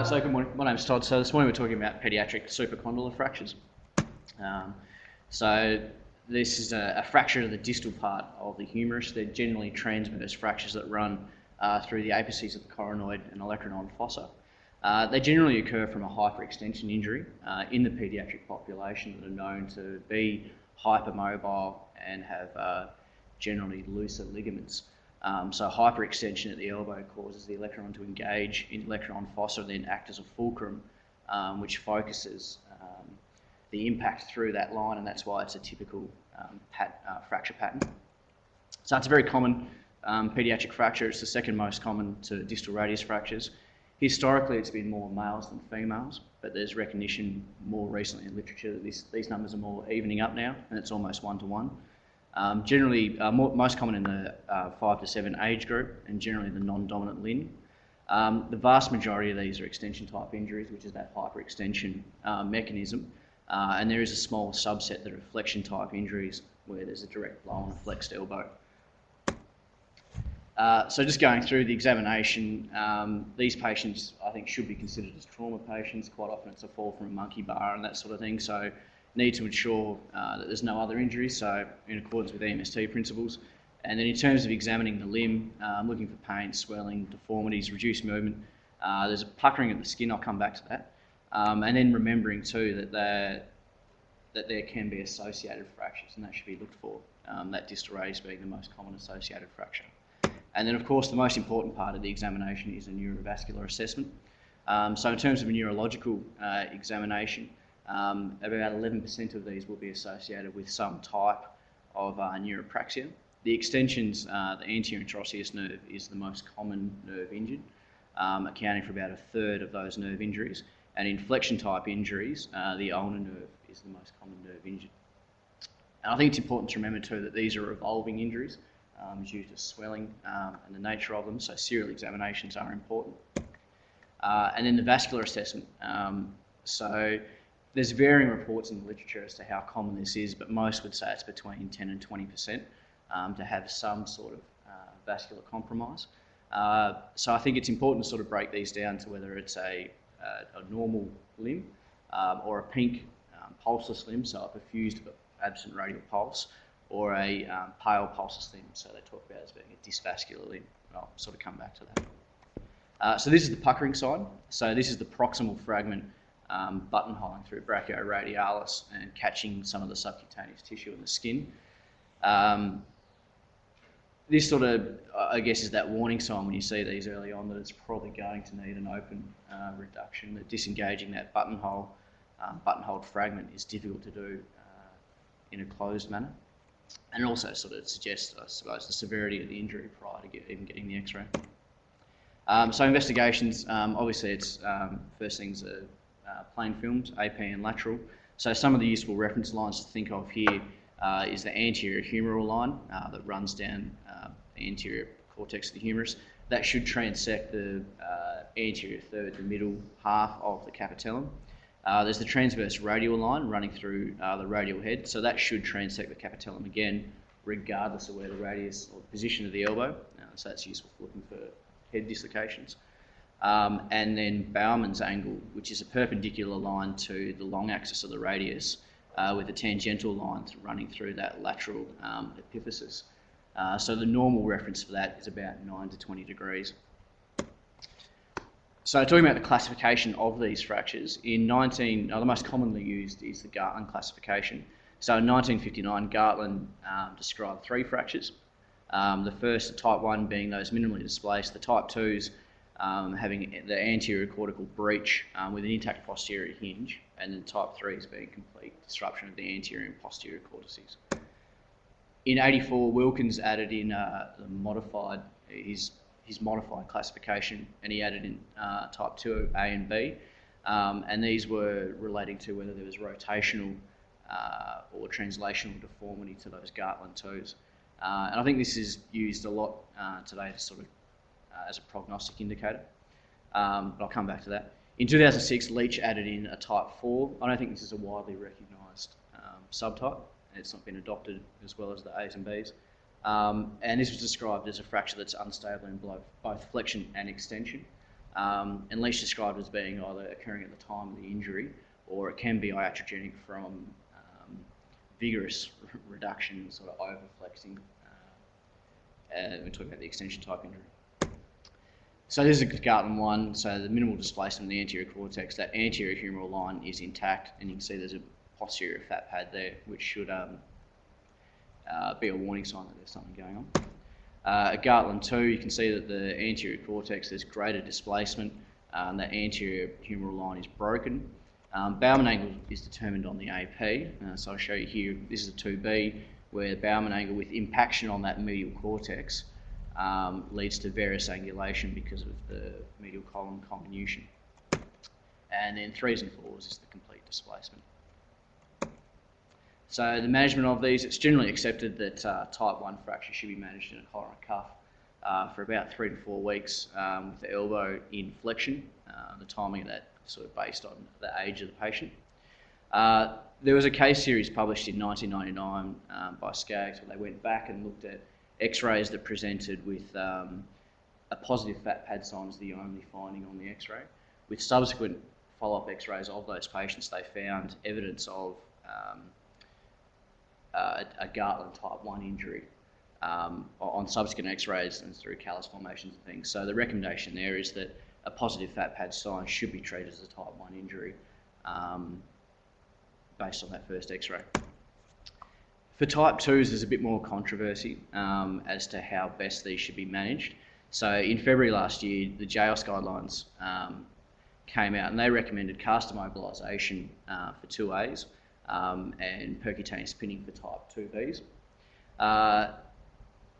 So good morning, my name's Todd. So this morning we're talking about pediatric supracondylar fractures. So this is a fracture of the distal part of the humerus. They're generally transverse fractures that run through the apices of the coronoid and olecranon fossa. They generally occur from a hyperextension injury in the pediatric population that are known to be hypermobile and have generally looser ligaments. So hyperextension at the elbow causes the olecranon to engage in olecranon fossa and then act as a fulcrum, which focuses the impact through that line, and that's why it's a typical fracture pattern. So it's a very common pediatric fracture. It's the second most common to distal radius fractures. Historically, it's been more males than females, but there's recognition more recently in literature that these numbers are more evening up now, and it's almost 1-to-1. Generally, most common in the 5 to 7 age group, and generally the non-dominant limb. The vast majority of these are extension type injuries, which is that hyperextension mechanism, and there is a small subset that are flexion type injuries where there's a direct blow on a flexed elbow. So just going through the examination, these patients I think should be considered as trauma patients. Quite often it's a fall from a monkey bar and that sort of thing, so need to ensure that there's no other injuries, so in accordance with EMST principles. And then in terms of examining the limb, looking for pain, swelling, deformities, reduced movement, there's a puckering of the skin, I'll come back to that. And then remembering too that there can be associated fractures, and that should be looked for, that distal radius being the most common associated fracture. And then of course the most important part of the examination is a neurovascular assessment. So in terms of a neurological examination, about 11% of these will be associated with some type of neuropraxia. The extensions, the anterior interosseous nerve is the most common nerve injured, accounting for about a third of those nerve injuries. And in flexion type injuries, the ulnar nerve is the most common nerve injured. And I think it's important to remember too that these are evolving injuries due to swelling and the nature of them, so serial examinations are important. And then the vascular assessment. So there's varying reports in the literature as to how common this is, but most would say it's between 10 and 20% to have some sort of vascular compromise. So I think it's important to sort of break these down to whether it's a normal limb or a pink pulseless limb, so a perfused but absent radial pulse, or a pale pulseless limb, so they talk about it as being a dysvascular limb. I'll sort of come back to that. So this is the Puckering Sign. So this is the proximal fragment buttonholing through brachioradialis and catching some of the subcutaneous tissue in the skin. This sort of, I guess, is that warning sign when you see these early on that it's probably going to need an open reduction, that disengaging that buttonholed fragment is difficult to do in a closed manner. And it also sort of suggests, I suppose, the severity of the injury prior to even getting the X-ray. So investigations, obviously it's first things are plain films, AP and lateral. So some of the useful reference lines to think of here is the anterior humeral line that runs down the anterior cortex of the humerus. That should transect the anterior third, the middle half of the capitellum. There's the transverse radial line running through the radial head, so that should transect the capitellum again, regardless of where the radius or the position of the elbow. So that's useful for looking for head dislocations. And then Bauman's angle, which is a perpendicular line to the long axis of the radius with the tangential lines running through that lateral epiphysis. So the normal reference for that is about 9 to 20 degrees. So talking about the classification of these fractures, the most commonly used is the Gartland classification. So in 1959, Gartland described 3 fractures. The first, the type 1, being those minimally displaced, the type 2s having the anterior cortical breach with an intact posterior hinge, and then type 3s being complete disruption of the anterior and posterior cortices. In '84, Wilkins added in his modified classification, and he added in type 2 A and B, and these were relating to whether there was rotational or translational deformity to those Gartland 2s. And I think this is used a lot today to sort of as a prognostic indicator, but I'll come back to that. In 2006, Leach added in a type 4. I don't think this is a widely recognised subtype, and it's not been adopted as well as the A's and B's. And this was described as a fracture that's unstable in both flexion and extension. and least described as being either occurring at the time of the injury, or it can be iatrogenic from vigorous reduction, sort of overflexing. We're talking about the extension type injury. So this is a Gartland 1, so the minimal displacement of the anterior cortex, that anterior humeral line is intact, and you can see there's a posterior fat pad there, which should be a warning sign that there's something going on. At Gartland 2, you can see that the anterior cortex, there's greater displacement, and the anterior humeral line is broken. Bowman angle is determined on the AP, so I'll show you here, this is a 2B, where the Bowman angle with impaction on that medial cortex leads to varus angulation because of the medial column comminution. And then 3s and 4s is the complete displacement. So the management of these, it's generally accepted that type 1 fracture should be managed in a collar and cuff for about 3 to 4 weeks with the elbow in flexion. The timing of that sort of based on the age of the patient. There was a case series published in 1999 by Skaggs where they went back and looked at x-rays that presented with a positive fat pad sign as the only finding on the x-ray. With subsequent follow-up x-rays of those patients, they found evidence of a Gartland type 1 injury on subsequent x-rays and through callus formations and things. So the recommendation there is that a positive fat pad sign should be treated as a type 1 injury based on that first x-ray. For type 2s, there's a bit more controversy as to how best these should be managed. So in February last year, the JOS guidelines came out and they recommended cast immobilisation for 2As and percutaneous pinning for type 2Bs.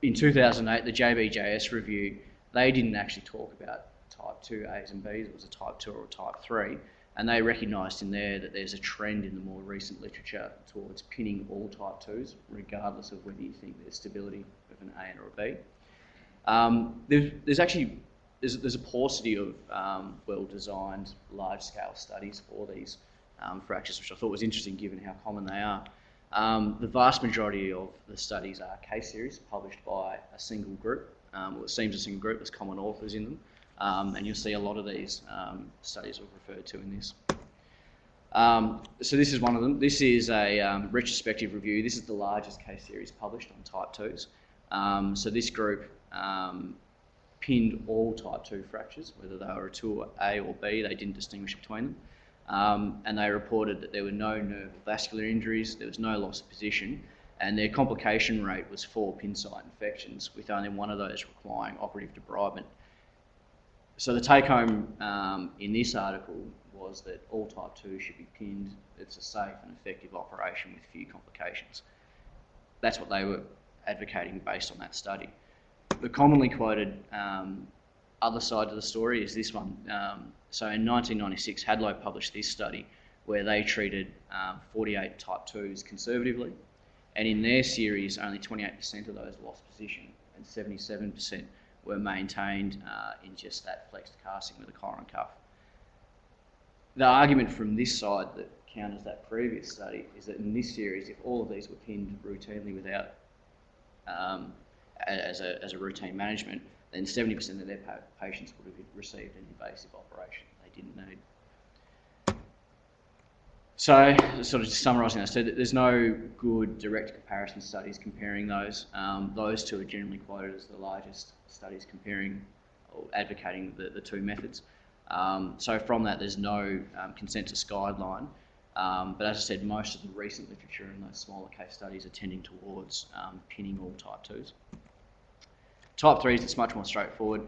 In 2008, the JBJS review, they didn't actually talk about type 2As and Bs, it was a type 2 or a type 3, and they recognised in there that there's a trend in the more recent literature towards pinning all type 2s, regardless of whether you think there's stability of an A or a B. There's a paucity of well-designed, large-scale studies for these fractures, which I thought was interesting given how common they are. The vast majority of the studies are case series published by a single group, or it seems a single group, there's common authors in them, and you'll see a lot of these studies we've referred to in this. So this is one of them. This is a retrospective review. This is the largest case series published on type 2s. So this group pinned all type 2 fractures, whether they were a 2A or B, they didn't distinguish between them. And they reported that there were no nerve or vascular injuries, there was no loss of position, and their complication rate was 4 pin site infections, with only one of those requiring operative debridement. So the take home in this article was that all type 2 should be pinned. It's a safe and effective operation with few complications. That's what they were advocating based on that study. The commonly quoted other side of the story is this one. So in 1996, Hadlow published this study where they treated 48 type 2s conservatively, and in their series, only 28% of those lost position and 77% were maintained in just that flexed casting with a collar and cuff. The argument from this side that counters that previous study is that in this series, if all of these were pinned routinely without as a routine management, then 70% of their patients would have received an invasive operation they didn't need. So, sort of just summarising, I said that there's no good direct comparison studies comparing those. Those two are generally quoted as the largest studies comparing or advocating the two methods. So from that, there's no consensus guideline. But as I said, most of the recent literature in those smaller case studies are tending towards pinning all type 2s. Type 3s, it's much more straightforward.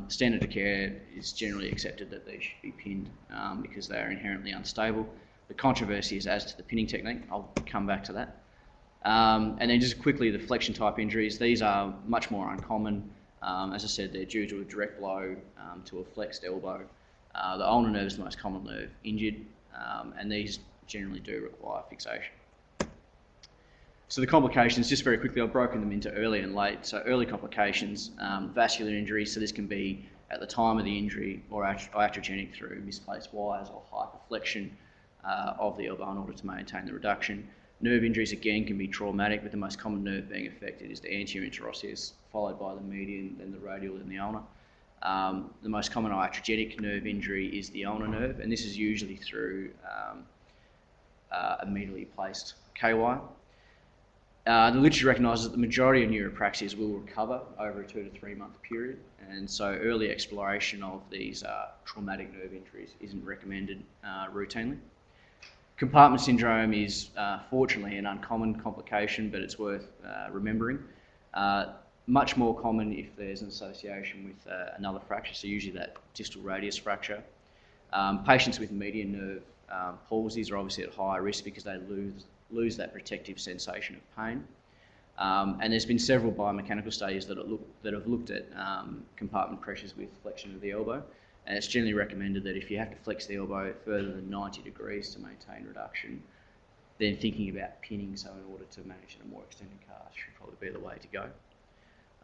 Standard of care is generally accepted that they should be pinned because they are inherently unstable. The controversy is as to the pinning technique. I'll come back to that. And then just quickly, the flexion type injuries, these are much more uncommon. As I said, they're due to a direct blow to a flexed elbow. The ulnar nerve is the most common nerve injured, and these generally do require fixation. So the complications, just very quickly, I've broken them into early and late. So early complications, vascular injury, so this can be at the time of the injury or iatrogenic through misplaced wires or hyperflexion of the elbow in order to maintain the reduction. Nerve injuries again can be traumatic, but the most common nerve being affected is the anterior interosseous, followed by the median, then the radial, then the ulnar. The most common iatrogenic nerve injury is the ulnar nerve, and this is usually through a medially placed K-wire. The literature recognises that the majority of neuropraxias will recover over a 2 to 3 month period, and so early exploration of these traumatic nerve injuries isn't recommended routinely. Compartment syndrome is fortunately an uncommon complication, but it's worth remembering. Much more common if there's an association with another fracture, so usually that distal radius fracture. Patients with median nerve palsies are obviously at higher risk because they lose that protective sensation of pain. And there's been several biomechanical studies that have looked at compartment pressures with flexion of the elbow, and it's generally recommended that if you have to flex the elbow further than 90 degrees to maintain reduction, then thinking about pinning, so in order to manage a more extended cast, should probably be the way to go.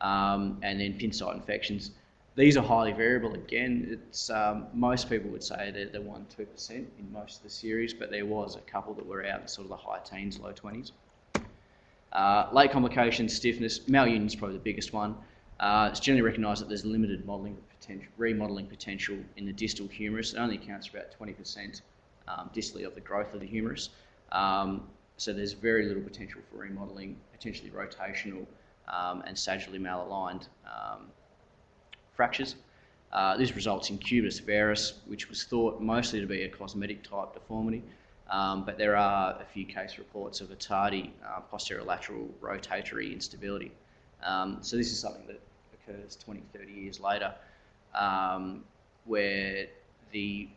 And then pin site infections. These are highly variable. Again, it's most people would say they're 1-2% in most of the series, but there was a couple that were out in sort of the high teens, low 20s. Late complications, stiffness, malunion is probably the biggest one. It's generally recognised that there's limited remodelling potential in the distal humerus. It only accounts for about 20% distally of the growth of the humerus. So there's very little potential for remodelling, potentially rotational and sagittally malaligned fractures. This results in cubitus varus, which was thought mostly to be a cosmetic type deformity, but there are a few case reports of a tardy posterolateral rotatory instability. So this is something that occurs 20, 30 years later, where the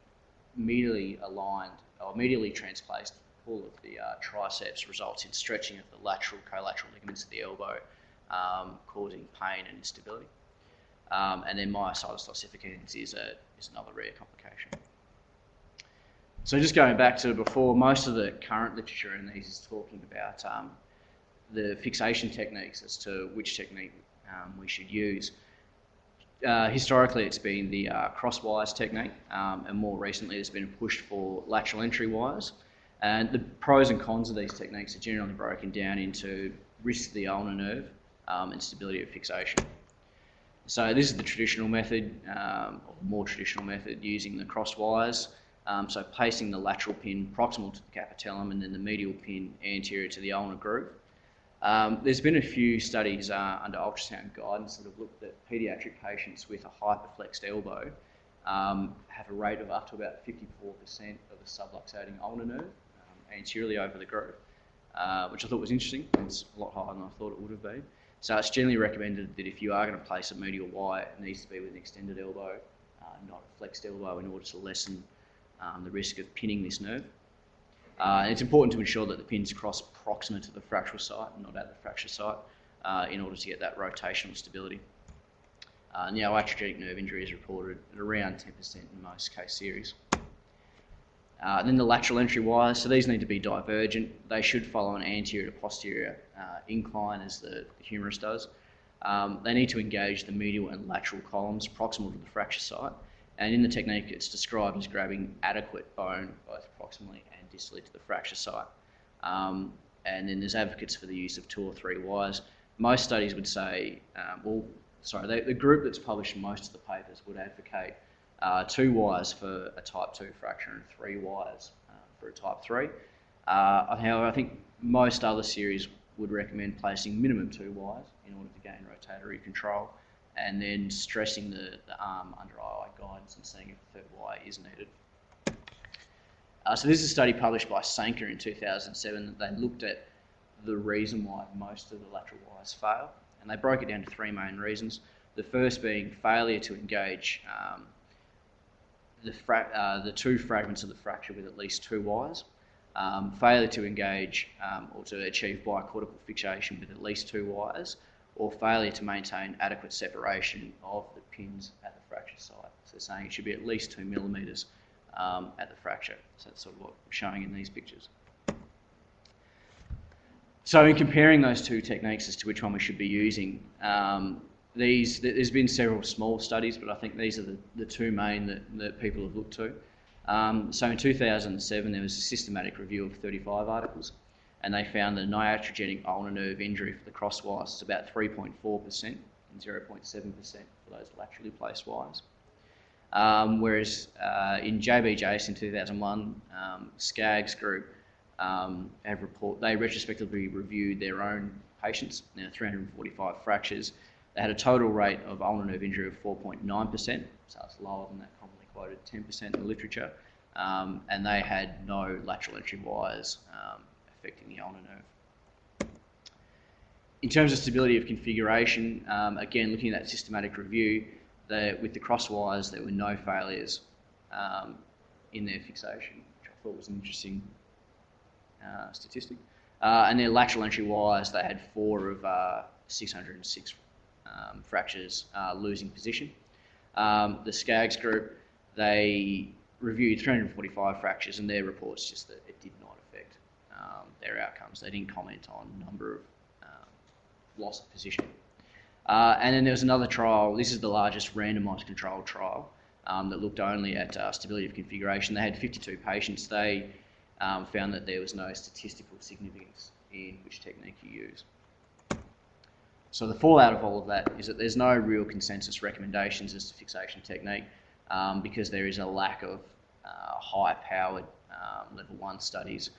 medially aligned or medially transplaced pull of the triceps results in stretching of the lateral collateral ligaments of the elbow, causing pain and instability. And then myositis ossificans is another rare complication. So just going back to before, most of the current literature in these is talking about the fixation techniques as to which technique we should use. Historically, it's been the cross wires technique, and more recently there's been a push for lateral entry wires. And the pros and cons of these techniques are generally broken down into risk of the ulnar nerve and stability of fixation. So this is the traditional method, or more traditional method, using the cross wires. So placing the lateral pin proximal to the capitellum and then the medial pin anterior to the ulnar groove. There's been a few studies under ultrasound guidance that have looked at paediatric patients with a hyperflexed elbow have a rate of up to about 54% of the subluxating ulnar nerve anteriorly over the groove, which I thought was interesting. It's a lot higher than I thought it would have been. So it's generally recommended that if you are going to place a medial wire, it needs to be with an extended elbow, not a flexed elbow, in order to lessen the risk of pinning this nerve. And it's important to ensure that the pins cross proximate to the fractural site and not at the fracture site in order to get that rotational stability. Now, iatrogenic nerve injury is reported at around 10% in most case series. Then the lateral entry wires, so these need to be divergent. They should follow an anterior to posterior incline as the humerus does. They need to engage the medial and lateral columns proximal to the fracture site. And in the technique, it's described as grabbing adequate bone both proximally and distally to the fracture site. And then there's advocates for the use of 2 or 3 wires. Most studies would say, the group that's published most of the papers would advocate 2 wires for a type 2 fracture and 3 wires for a type 3. However, I think most other series would recommend placing minimum 2 wires in order to gain rotatory control, and then stressing the arm under II guidance and seeing if the 3rd wire is needed. So this is a study published by Sanker in 2007 that they looked at the reason why most of the lateral wires fail, and they broke it down to 3 main reasons. The first being failure to engage the 2 fragments of the fracture with at least 2 wires, failure to engage or to achieve bicortical fixation with at least 2 wires, or failure to maintain adequate separation of the pins at the fracture site. So saying it should be at least 2 millimetres at the fracture. So that's sort of what we're showing in these pictures. So in comparing those 2 techniques as to which one we should be using, there's been several small studies, but I think these are the 2 main that people have looked to. So in 2007, there was a systematic review of 35 articles, and they found that an iatrogenic ulnar nerve injury for the cross wires is about 3.4% in and 0.7% for those laterally placed wires. Whereas in JBJS in 2001, Skaggs group they retrospectively reviewed their own patients, now 345 fractures. They had a total rate of ulnar nerve injury of 4.9%, so it's lower than that commonly quoted 10% in the literature, and they had no lateral entry wires affecting the ulnar nerve. In terms of stability of configuration, again, looking at that systematic review, with the cross wires, there were no failures in their fixation, which I thought was an interesting statistic. And their lateral entry wires, they had 4 of 606 fractures losing position. The Skaggs group, they reviewed 345 fractures, and their reports just that it did not affect their outcomes. They didn't comment on number of loss of position. And then there was another trial. This is the largest randomised controlled trial that looked only at stability of configuration. They had 52 patients. They found that there was no statistical significance in which technique you use. So the fallout of all of that is that there's no real consensus recommendations as to fixation technique because there is a lack of high-powered level 1 studies.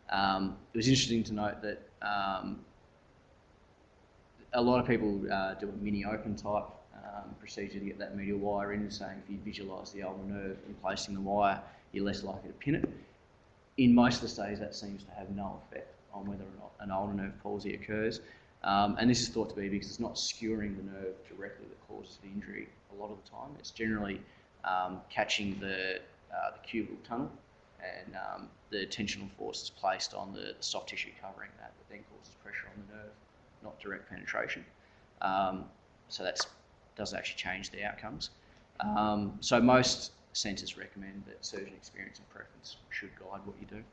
It was interesting to note that a lot of people do a mini open type procedure to get that medial wire in, saying if you visualise the ulnar nerve and placing the wire, you're less likely to pin it. In most of the studies, that seems to have no effect on whether or not an ulnar nerve palsy occurs. And this is thought to be because it's not skewering the nerve directly that causes the injury a lot of the time. It's generally catching the cubital tunnel, and the tensional force is placed on the soft tissue covering that then causes pressure on the nerve, not direct penetration. So that does actually change the outcomes. So most centres recommend that surgeon experience and preference should guide what you do.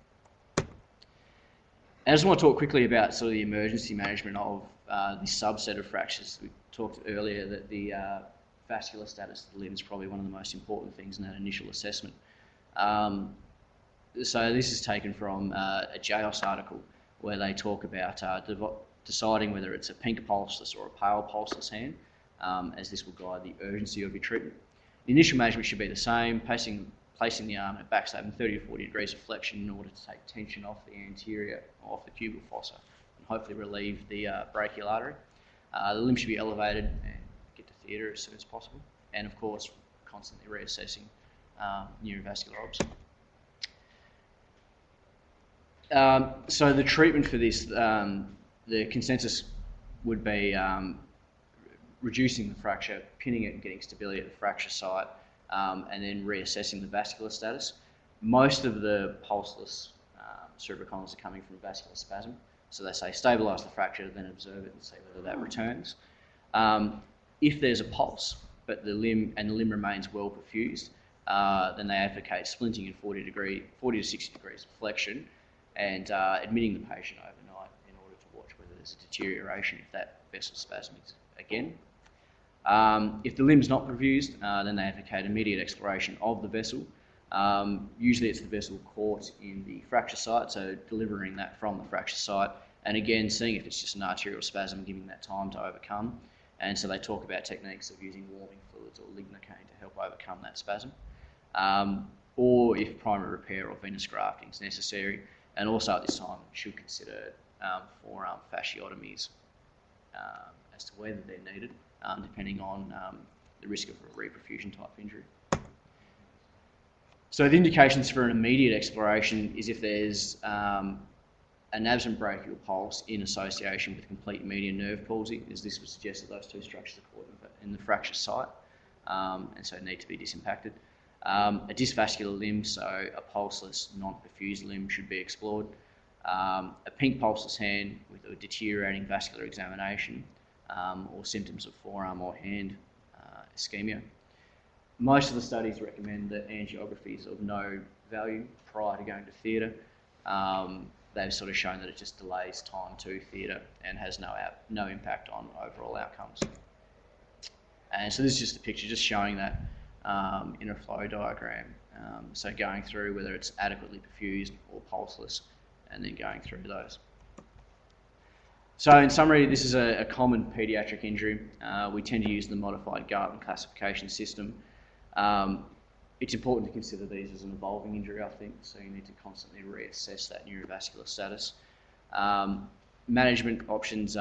I just want to talk quickly about sort of the emergency management of this subset of fractures. We talked earlier that the vascular status of the limb is probably one of the most important things in that initial assessment. So this is taken from a JOS article where they talk about deciding whether it's a pink pulseless or a pale pulseless hand, as this will guide the urgency of your treatment. The initial management should be the same, placing the arm at backstab 30 to 40 degrees of flexion in order to take tension off the anterior, off the cubital fossa, and hopefully relieve the brachial artery. The limb should be elevated and get to theatre as soon as possible, and of course constantly reassessing neurovascular obs. So the treatment for this, the consensus would be reducing the fracture, pinning it and getting stability at the fracture site, and then reassessing the vascular status. Most of the pulseless supracondylars are coming from vascular spasm, so they say stabilise the fracture, then observe it and see whether that returns. If there's a pulse, but the limb remains well perfused, then they advocate splinting in 40 to 60 degrees of flexion, and admitting the patient overnight in order to watch whether there's a deterioration if that vessel spasm is again. If the limb's not perfused, then they advocate immediate exploration of the vessel. Usually it's the vessel caught in the fracture site, so delivering that from the fracture site, and again seeing if it's just an arterial spasm, giving that time to overcome. And so they talk about techniques of using warming fluids or lignocaine to help overcome that spasm. Or if primary repair or venous grafting is necessary, and also at this time should consider forearm fasciotomies as to whether they're needed, depending on the risk of a reperfusion type injury. So the indications for an immediate exploration is if there's an absent brachial pulse in association with complete median nerve palsy, as this would suggest that those two structures are caught in the fracture site, and so need to be disimpacted. A dysvascular limb, so a pulseless, non-perfused limb should be explored. A pink pulseless hand with a deteriorating vascular examination, or symptoms of forearm or hand ischemia. Most of the studies recommend that angiography is of no value prior to going to theatre. They've sort of shown that it just delays time to theatre and has no impact on overall outcomes. And so this is just a picture just showing that in a flow diagram. So going through whether it's adequately perfused or pulseless, and then going through those. So in summary, this is a common paediatric injury. We tend to use the modified Gartland classification system. It's important to consider these as an evolving injury, I think, so you need to constantly reassess that neurovascular status. Management options,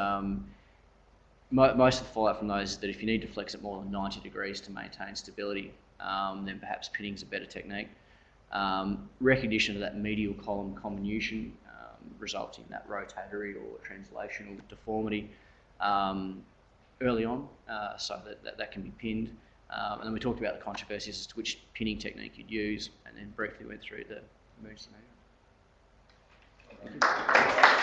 most of the fallout from those is that if you need to flex it more than 90 degrees to maintain stability, then perhaps pinning is a better technique. Recognition of that medial column comminution resulting in that rotatory or translational deformity early on, so that can be pinned. And then we talked about the controversies as to which pinning technique you'd use, and then briefly went through the emergency manual.